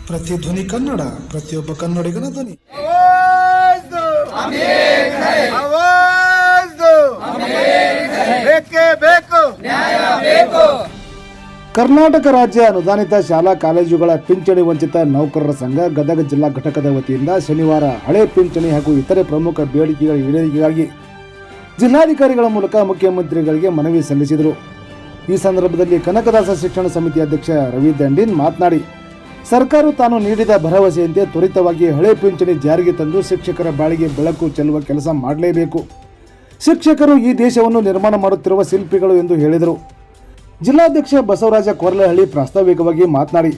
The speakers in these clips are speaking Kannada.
ಪ್ರತಿಧ್ವನಿ ಕನ್ನಡ, ಪ್ರತಿಯೊಬ್ಬ ಕನ್ನಡಿಗನ ಧ್ವನಿ. ಕರ್ನಾಟಕ ರಾಜ್ಯ ಅನುದಾನಿತ ಶಾಲಾ ಕಾಲೇಜುಗಳ ಪಿಂಚಣಿ ವಂಚಿತ ನೌಕರರ ಸಂಘ ಗದಗ ಜಿಲ್ಲಾ ಘಟಕದ ವತಿಯಿಂದ ಶನಿವಾರ ಹಳೆ ಪಿಂಚಣಿ ಹಾಗೂ ಇತರೆ ಪ್ರಮುಖ ಬೇಡಿಕೆಗಳ ಈಡೇರಿಕೆಗಾಗಿ ಜಿಲ್ಲಾಧಿಕಾರಿಗಳ ಮೂಲಕ ಮುಖ್ಯಮಂತ್ರಿಗಳಿಗೆ ಮನವಿ ಸಲ್ಲಿಸಿದರು. ಈ ಸಂದರ್ಭದಲ್ಲಿ ಕನಕದಾಸ ಶಿಕ್ಷಣ ಸಮಿತಿ ಅಧ್ಯಕ್ಷ ರವಿ ದಂಡಿನ್ ಮಾತನಾಡಿ, ಸರ್ಕಾರ ತಾನು ನೀಡಿದ ಭರವಸೆಯಂತೆ ತ್ವರಿತವಾಗಿ ಹಳೆ ಪಿಂಚಣಿ ಜಾರಿಗೆ ತಂದು ಶಿಕ್ಷಕರ ಬಾಳಿಗೆ ಬೆಳಕು ಚೆಲ್ಲುವ ಕೆಲಸ ಮಾಡಲೇಬೇಕು. ಶಿಕ್ಷಕರು ಈ ದೇಶವನ್ನು ನಿರ್ಮಾಣ ಮಾಡುತ್ತಿರುವ ಶಿಲ್ಪಿಗಳು ಎಂದು ಹೇಳಿದರು. ಜಿಲ್ಲಾಧ್ಯಕ್ಷ ಬಸವರಾಜ ಕೊರ್ಲಹಳ್ಳಿ ಪ್ರಾಸ್ತಾವಿಕವಾಗಿ ಮಾತನಾಡಿ,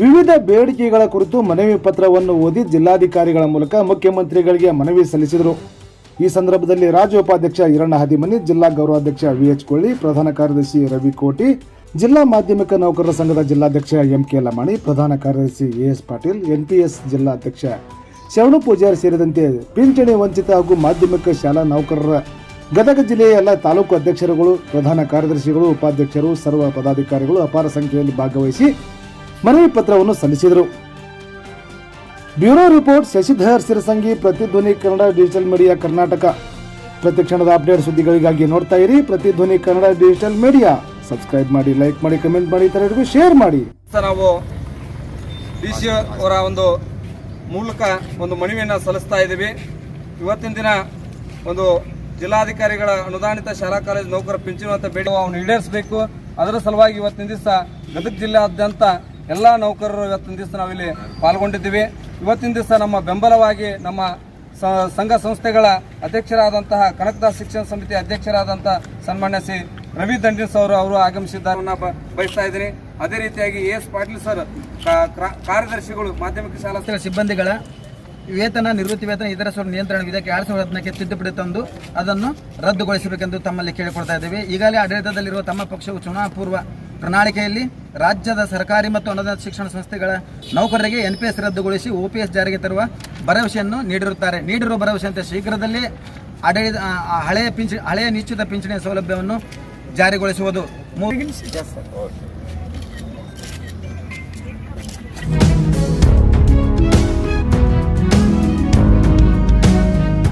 ವಿವಿಧ ಬೇಡಿಕೆಗಳ ಕುರಿತು ಮನವಿ ಪತ್ರವನ್ನು ಓದಿ ಜಿಲ್ಲಾಧಿಕಾರಿಗಳ ಮೂಲಕ ಮುಖ್ಯಮಂತ್ರಿಗಳಿಗೆ ಮನವಿ ಸಲ್ಲಿಸಿದರು. ಈ ಸಂದರ್ಭದಲ್ಲಿ ರಾಜ್ಯ ಉಪಾಧ್ಯಕ್ಷ ಈರಣ್ಣ ಹದಿಮನಿ, ಜಿಲ್ಲಾ ಗೌರವಾಧ್ಯಕ್ಷ ವಿಎಚ್ ಕೊಳ್ಳಿ, ಪ್ರಧಾನ ಕಾರ್ಯದರ್ಶಿ ರವಿ ಕೋಟಿ, ಜಿಲ್ಲಾ ಮಾಧ್ಯಮಿಕ ನೌಕರರ ಸಂಘದ ಜಿಲ್ಲಾಧ್ಯಕ್ಷ ಎಂಕೆ ಲಮಾಣಿ, ಪ್ರಧಾನ ಕಾರ್ಯದರ್ಶಿ ಎಎಸ್ ಪಾಟೀಲ್, ಎನ್ಪಿಎಸ್ ಜಿಲ್ಲಾಧ್ಯಕ್ಷ ಶರಣು ಪೂಜಾರಿ ಸೇರಿದಂತೆ ಪಿಂಚಣಿ ವಂಚಿತ ಹಾಗೂ ಮಾಧ್ಯಮಿಕ ಶಾಲಾ ನೌಕರರ ಗದಗ ಜಿಲ್ಲೆಯ ಎಲ್ಲ ತಾಲೂಕು ಅಧ್ಯಕ್ಷರುಗಳು, ಪ್ರಧಾನ ಕಾರ್ಯದರ್ಶಿಗಳು, ಉಪಾಧ್ಯಕ್ಷರು, ಸರ್ವ ಪದಾಧಿಕಾರಿಗಳು ಅಪಾರ ಸಂಖ್ಯೆಯಲ್ಲಿ ಭಾಗವಹಿಸಿ ಮನವಿ ಪತ್ರವನ್ನು ಸಲ್ಲಿಸಿದರು. Bureau report Shashidhar Sirasangi, Pratidhvani Kannada digital media Karnataka. ಪ್ರತಿಕ್ಷಣದ ಅಪ್ಡೇಟ್ ಸುದ್ದಿಗಳಿಗಾಗಿ ನೋಡ್ತಾ ಇರಿ Pratidhvani Kannada digital media. Subscribe ಮಾಡಿ, ಲೈಕ್ ಮಾಡಿ, ಕಮೆಂಟ್ ಮಾಡಿ, ಇತರರಿಗೂ ಶೇರ್ ಮಾಡಿ. ನಾವು ಡಿಸಿ ಅವರ ಒಂದು ಮೂಲಕ ಒಂದು ಮನವಿಯನ್ನು ಸಲ್ಲಿಸ್ತಾ ಇದ್ದೀವಿ. ಇವತ್ತಿನ ದಿನ ಒಂದು ಜಿಲ್ಲಾಧಿಕಾರಿಗಳ ಅನುದಾನಿತ ಶಾಲಾ ಕಾಲೇಜು ನೌಕರ ಪಿಂಚಣಿ ಅಂತ ಬೇಡಿಕೆಯನ್ನು ಈಡೇರಿಸಬೇಕು. ಅದರ ಸಲುವಾಗಿ ಇವತ್ತಿನ ದಿವಸ ಗದಗ ಜಿಲ್ಲೆಯಾದ್ಯಂತ ಎಲ್ಲ ನೌಕರರು ಇವತ್ತಿನ ದಿವಸ ನಾವಿಲ್ಲಿ ಪಾಲ್ಗೊಂಡಿದ್ದೀವಿ. ಇವತ್ತಿನ ದಿವಸ ನಮ್ಮ ಬೆಂಬಲವಾಗಿ ನಮ್ಮ ಸಂಘ ಸಂಸ್ಥೆಗಳ ಅಧ್ಯಕ್ಷರಾದಂತಹ ಕನಕದಾಸ ಶಿಕ್ಷಣ ಸಮಿತಿ ಅಧ್ಯಕ್ಷರಾದಂತಹ ಸನ್ಮಾನ್ಯ ಶ್ರೀ ರವಿ ದಂಡಿನ್ ಅವರು ಆಗಮಿಸಿದ್ದಾರೆ ಬಯಸ್ತಾ ಇದ್ದೀನಿ. ಅದೇ ರೀತಿಯಾಗಿ ಎಎಸ್ ಪಾಟೀಲ್ ಸರ್ ಕಾರ್ಯದರ್ಶಿಗಳು ಮಾಧ್ಯಮಿಕ ಶಾಲಾ ಸಿಬ್ಬಂದಿಗಳ ವೇತನ, ನಿವೃತ್ತಿ ವೇತನ, ಇದರ ನಿಯಂತ್ರಣ ವಿಧೇಯಕ 2019ಕ್ಕೆ ತಿದ್ದುಪಡಿ ತಂದು ಅದನ್ನು ರದ್ದುಗೊಳಿಸಬೇಕೆಂದು ತಮ್ಮಲ್ಲಿ ಕೇಳಿಕೊಳ್ತಾ ಇದ್ದೇವೆ. ಈಗಾಗಲೇ ಆಡಳಿತದಲ್ಲಿರುವ ತಮ್ಮ ಪಕ್ಷವು ಚುನಾವಣಾ ಪೂರ್ವ ಪ್ರಣಾಳಿಕೆಯಲ್ಲಿ ರಾಜ್ಯದ ಸರ್ಕಾರಿ ಮತ್ತು ಅನುದಾನಿತ ಶಿಕ್ಷಣ ಸಂಸ್ಥೆಗಳ ನೌಕರರಿಗೆ NPS ರದ್ದುಗೊಳಿಸಿ OPS ಜಾರಿಗೆ ತರುವ ಭರವಸೆಯನ್ನು ನೀಡಿರುವ ಭರವಸೆಯಂತೆ ಶೀಘ್ರದಲ್ಲೇ ಹಳೆಯ ನಿಶ್ಚಿತ ಪಿಂಚಣಿ ಸೌಲಭ್ಯವನ್ನು ಜಾರಿಗೊಳಿಸುವುದು.